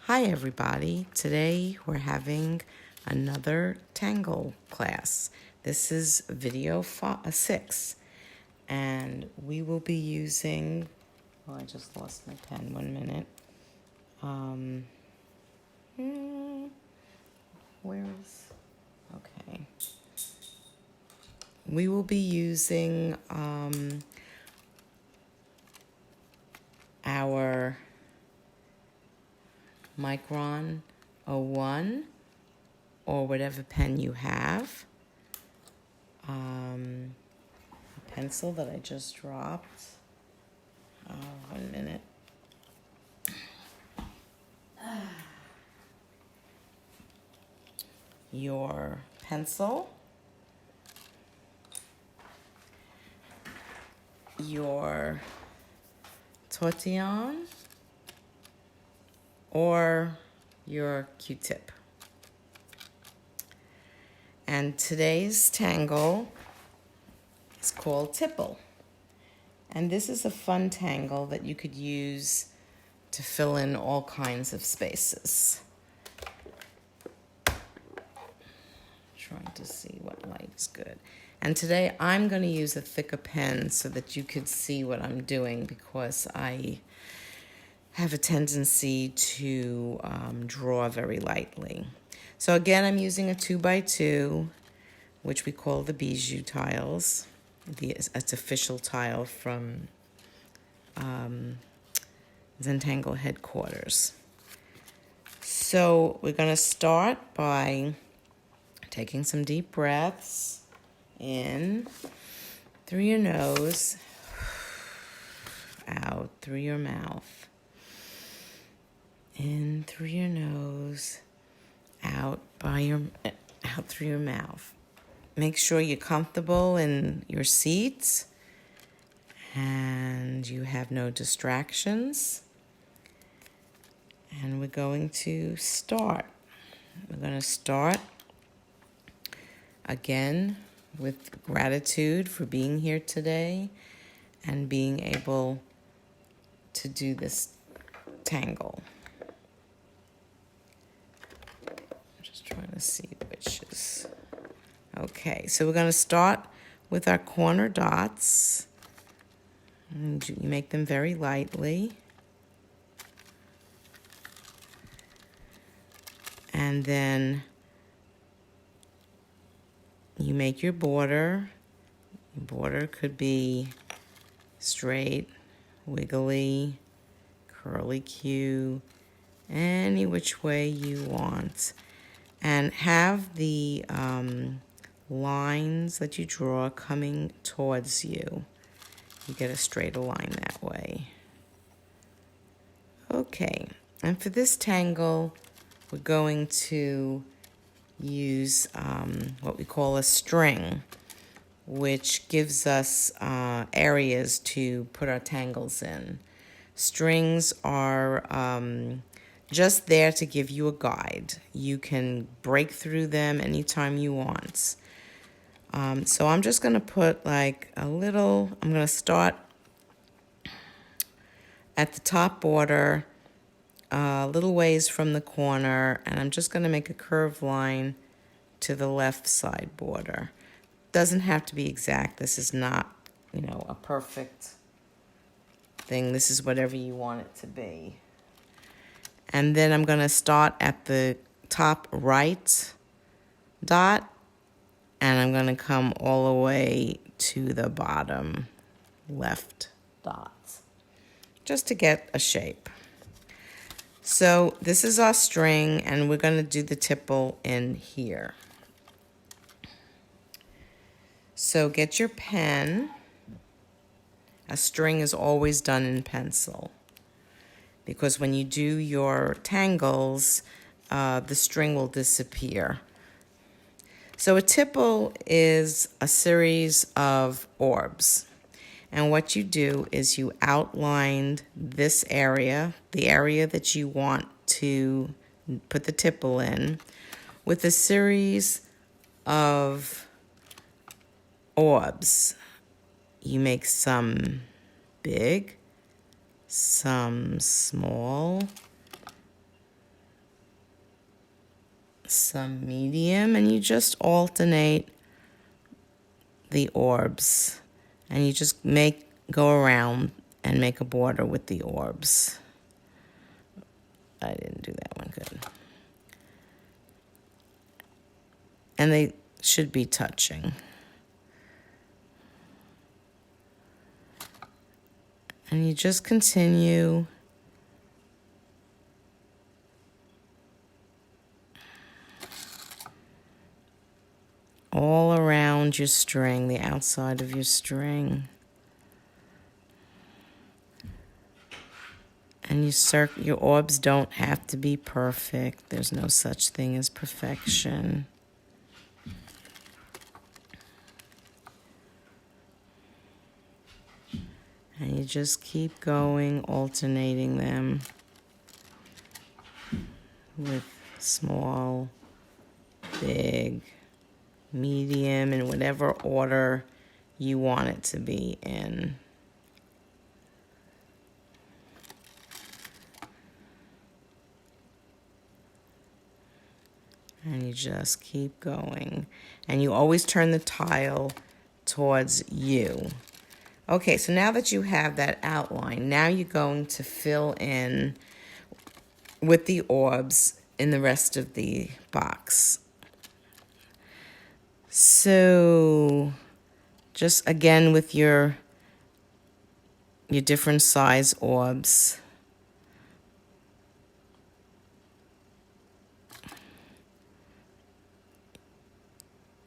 Hi everybody, today we're having another tangle class. This is video 6 and we will be using, oh I just lost my pen, 1 minute. Okay. We will be using our Micron 01 or whatever pen you have. A pencil that I just dropped. 1 minute. Your pencil. Your tortillon or your Q-tip. And today's tangle is called Tipple. And this is a fun tangle that you could use to fill in all kinds of spaces. Trying to see what light's good. And today I'm going to use a thicker pen so that you could see what I'm doing, because I have a tendency to draw very lightly. So again, I'm using a 2x2, which we call the bijou tiles. It's official tile from Zentangle headquarters. So we're going to start by taking some deep breaths in through your nose, out through your mouth. In through your nose, out through your mouth. Make sure you're comfortable in your seats and you have no distractions. And we're going to start. We're going to start again with gratitude for being here today and being able to do this tangle. I'm just trying to see which is okay. So we're going to start with our corner dots. And you make them very lightly. And then you make your border. Your border could be straight, wiggly, curly Q, any which way you want. And have the lines that you draw coming towards you. You get a straighter line that way. Okay, and for this tangle, we're going to use what we call a string, which gives us areas to put our tangles in. Strings are just there to give you a guide. You can break through them anytime you want. So I'm just going to put like I'm going to start at the top border, a little ways from the corner, and I'm just going to make a curved line to the left side border. Doesn't have to be exact. This is not, a perfect thing. This is whatever you want it to be. And then I'm going to start at the top right dot, and I'm going to come all the way to the bottom left dot, just to get a shape. So this is our string, and we're going to do the tipple in here. So get your pen. A string is always done in pencil, because when you do your tangles, the string will disappear. So a tipple is a series of orbs. And what you do is you outlined this area, the area that you want to put the tipple in, with a series of orbs. You make some big, some small, some medium, and you just alternate the orbs, and you just go around and make a border with the orbs. I didn't do that one good. And they should be touching. And you just continue all around your string, the outside of your string. And your orbs don't have to be perfect. There's no such thing as perfection. And you just keep going, alternating them with small, big, medium, in whatever order you want it to be in. And you just keep going. And you always turn the tile towards you. Okay, so now that you have that outline, now you're going to fill in with the orbs in the rest of the box. So just again with your different size orbs.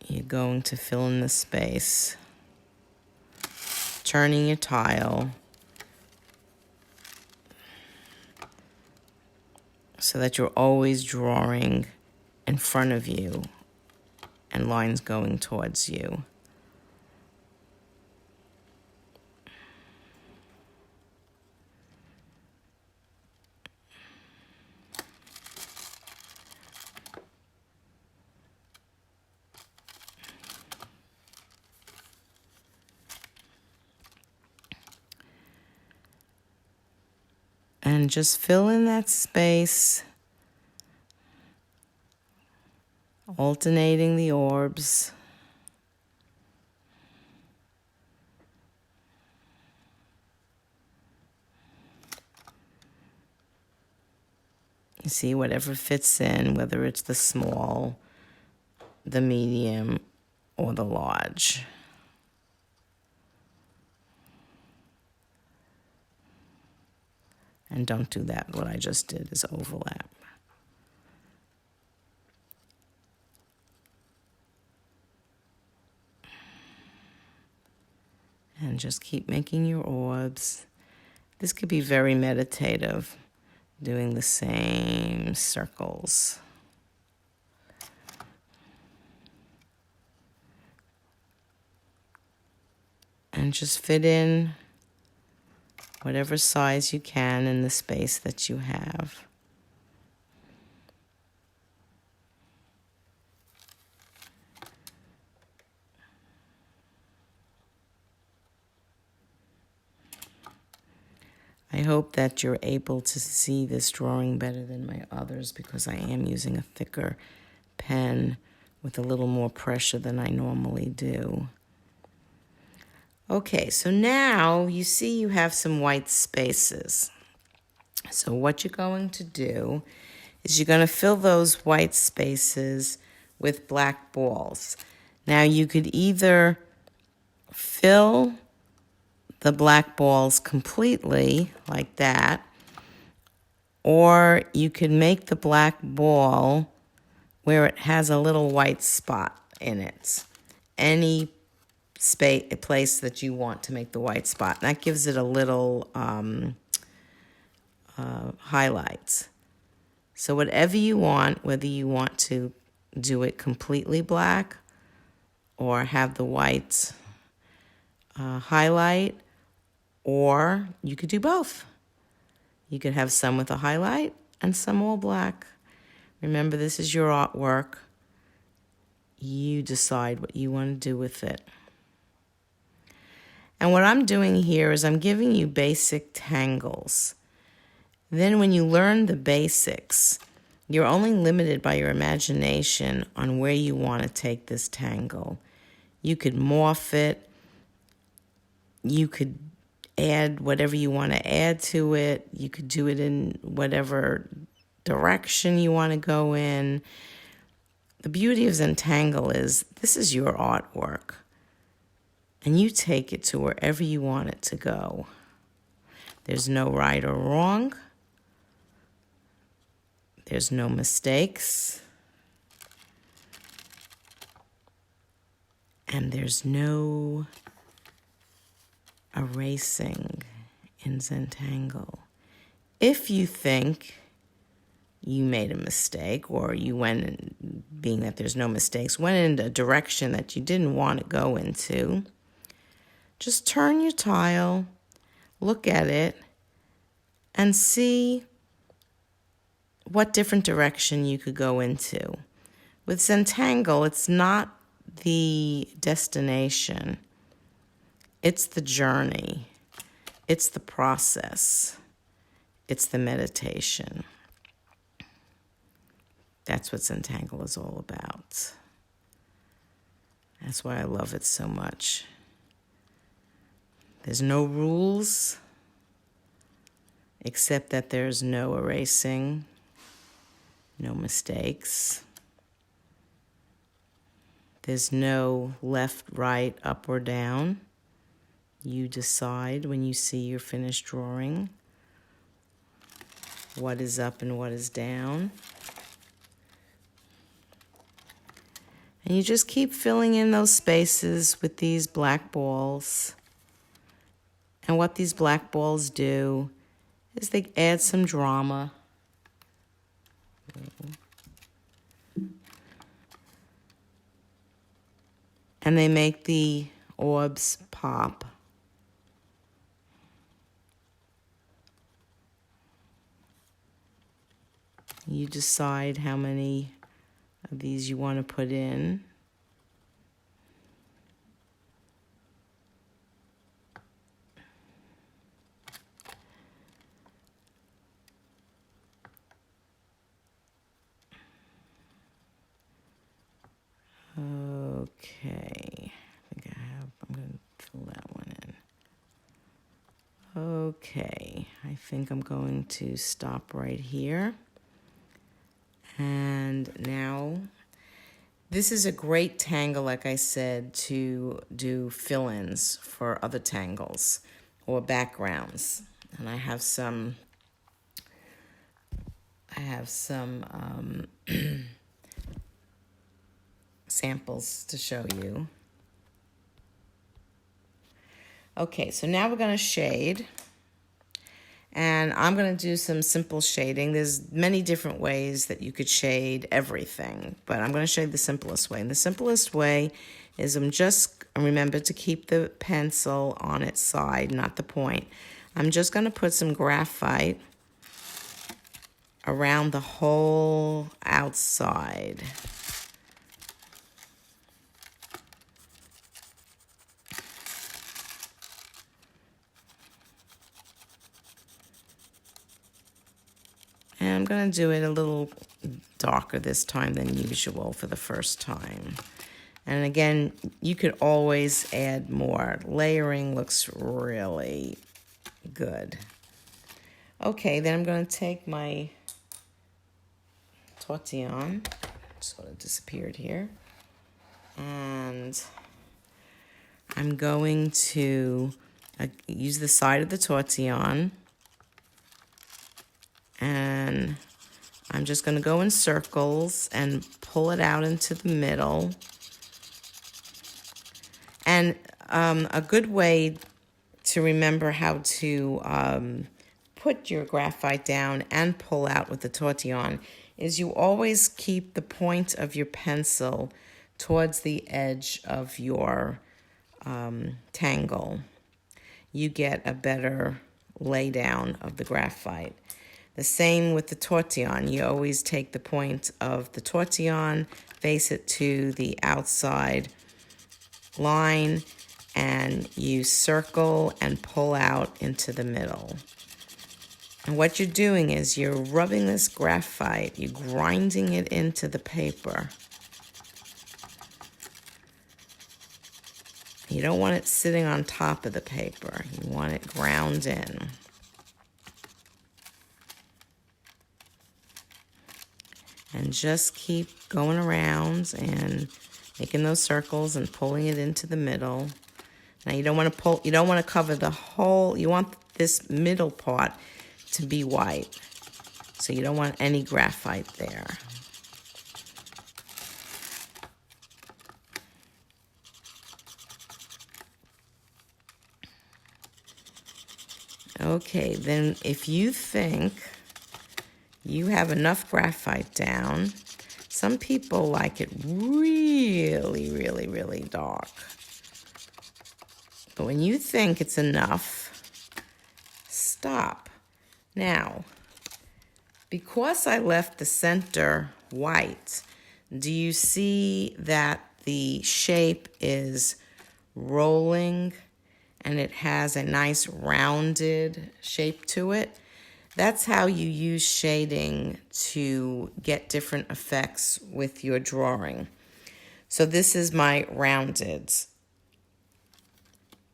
You're going to fill in the space, turning your tile so that you're always drawing in front of you and lines going towards you. And just fill in that space, alternating the orbs. You see, whatever fits in, whether it's the small, the medium, or the large. And don't do that. What I just did is overlap. And just keep making your orbs. This could be very meditative, doing the same circles. And just fit in whatever size you can in the space that you have. I hope that you're able to see this drawing better than my others because I am using a thicker pen with a little more pressure than I normally do. Okay, so now you see you have some white spaces. So what you're going to do is you're going to fill those white spaces with black balls. Now you could either fill the black balls completely like that, or you could make the black ball where it has a little white spot in it. Any place that you want to make the white spot. And that gives it a little highlights. So whatever you want, whether you want to do it completely black or have the white highlight, or you could do both. You could have some with a highlight and some all black. Remember, this is your artwork. You decide what you want to do with it. And what I'm doing here is I'm giving you basic tangles. Then when you learn the basics, You're only limited by your imagination on where you want to take this tangle. You could morph it. You could add whatever you want to add to it. You could do it in whatever direction you want to go in. The beauty of Zentangle is this is your artwork, and you take it to wherever you want it to go. There's no right or wrong. There's no mistakes. And there's no erasing in Zentangle. If you think you made a mistake, or you went in, being that there's no mistakes, went in a direction that you didn't want to go into, just turn your tile, look at it, and see what different direction you could go into. With Zentangle, it's not the destination. It's the journey. It's the process. It's the meditation. That's what Zentangle is all about. That's why I love it so much. There's no rules, except that there's no erasing, no mistakes. There's no left, right, up, or down. You decide when you see your finished drawing what is up and what is down. And you just keep filling in those spaces with these black balls. And what these black balls do is they add some drama. And they make the orbs pop. You decide how many of these you want to put in. Okay, I'm going to fill that one in. Okay, I think I'm going to stop right here. And now, this is a great tangle, like I said, to do fill-ins for other tangles or backgrounds. And I have some samples to show you. Okay, so now we're going to shade. And I'm going to do some simple shading. There's many different ways that you could shade everything, but I'm going to show you the simplest way. And the simplest way is remember to keep the pencil on its side, not the point. I'm just going to put some graphite around the whole outside. And I'm going to do it a little darker this time than usual for the first time. And again, you could always add more. Layering looks really good. Okay, then I'm going to take my tortillon, sort of disappeared here, and I'm going to use the side of the tortillon. And I'm just going to go in circles and pull it out into the middle. And a good way to remember how to put your graphite down and pull out with the tortillon is you always keep the point of your pencil towards the edge of your tangle. You get a better lay down of the graphite. The same with the tortillon. You always take the point of the tortillon, face it to the outside line, and you circle and pull out into the middle. And what you're doing is you're rubbing this graphite, you're grinding it into the paper. You don't want it sitting on top of the paper. You want it ground in. And just keep going around and making those circles and pulling it into the middle. Now you don't want to cover the whole, you want this middle part to be white. So you don't want any graphite there. Okay, then if you think you have enough graphite down, some people like it really, really, really dark. But when you think it's enough, stop. Now, because I left the center white, do you see that the shape is rolling and it has a nice rounded shape to it? That's how you use shading to get different effects with your drawing. So this is my rounded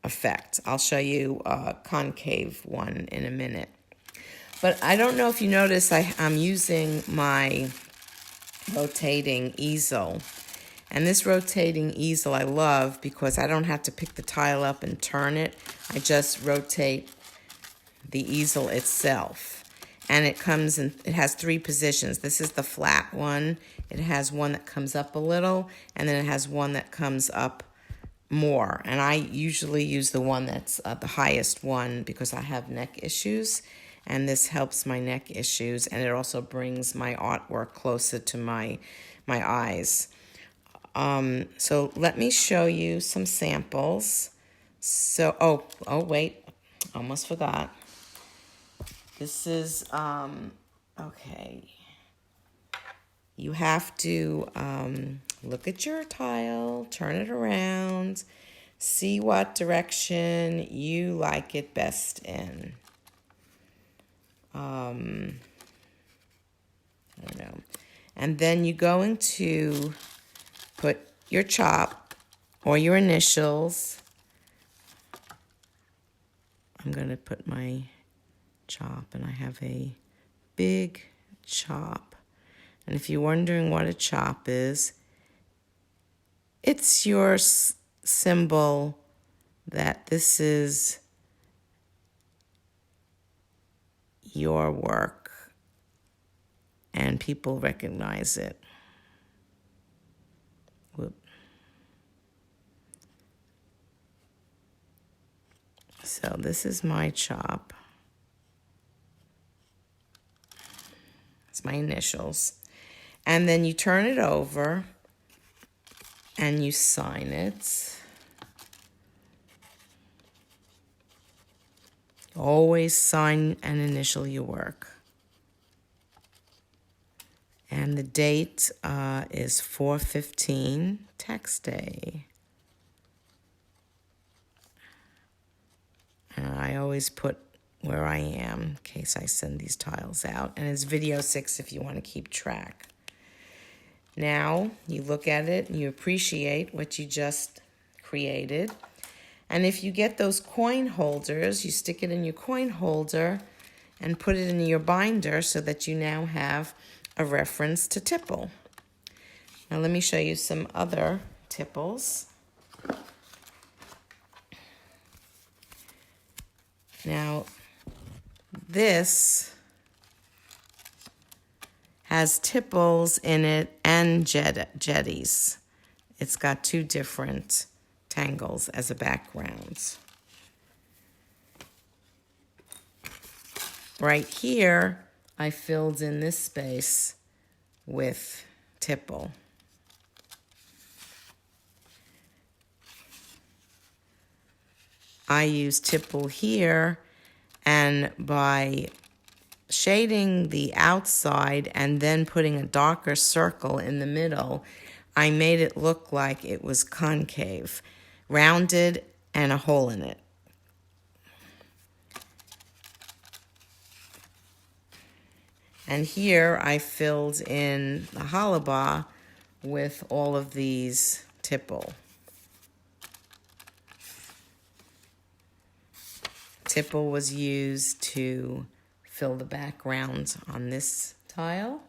effect. I'll show you a concave one in a minute. But I don't know if you notice I'm using my rotating easel. And this rotating easel I love because I don't have to pick the tile up and turn it. I just rotate the easel itself. And it comes in, it has 3 positions. This is the flat one. It has one that comes up a little, and then it has one that comes up more. And I usually use the one that's the highest one because I have neck issues. And this helps my neck issues, and it also brings my artwork closer to my eyes. So let me show you some samples. So, oh wait, almost forgot. This is, okay. You have to look at your tile, turn it around, see what direction you like it best in. I don't know. And then you're going to put your chop or your initials. I'm going to put my chop, and I have a big chop. And if you're wondering what a chop is, it's your symbol that this is your work and people recognize it. Whoop. So this is my chop. It's my initials. And then you turn it over and you sign it. Always sign and initial your work. And the date is 4/15, tax day. And I always put where I am in case I send these tiles out. And it's video 6 if you want to keep track. Now you look at it and you appreciate what you just created. And if you get those coin holders, you stick it in your coin holder and put it in your binder so that you now have a reference to Tipple. Now let me show you some other Tipples. Now this has Tipples in it and jetties. It's got 2 different tangles as a background. Right here, I filled in this space with Tipple. I use Tipple here, and by shading the outside and then putting a darker circle in the middle, I made it look like it was concave, rounded, and a hole in it. And here I filled in the hollow bar with all of these tipple. Tipple was used to fill the background on this tile.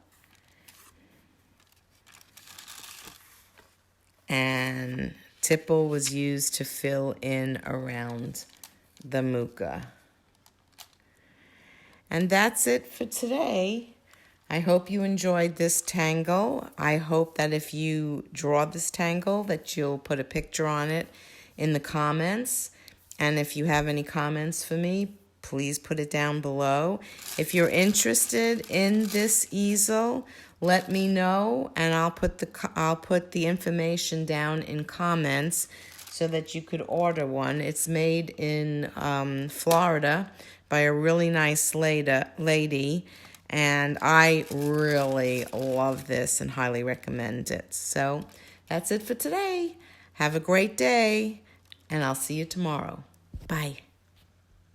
And tipple was used to fill in around the muka. And that's it for today. I hope you enjoyed this tangle. I hope that if you draw this tangle that you'll put a picture on it in the comments. And if you have any comments for me, please put it down below. If you're interested in this easel, let me know, and I'll put the information down in comments so that you could order one. It's made in Florida by a really nice lady, and I really love this and highly recommend it. So that's it for today. Have a great day, and I'll see you tomorrow. Bye.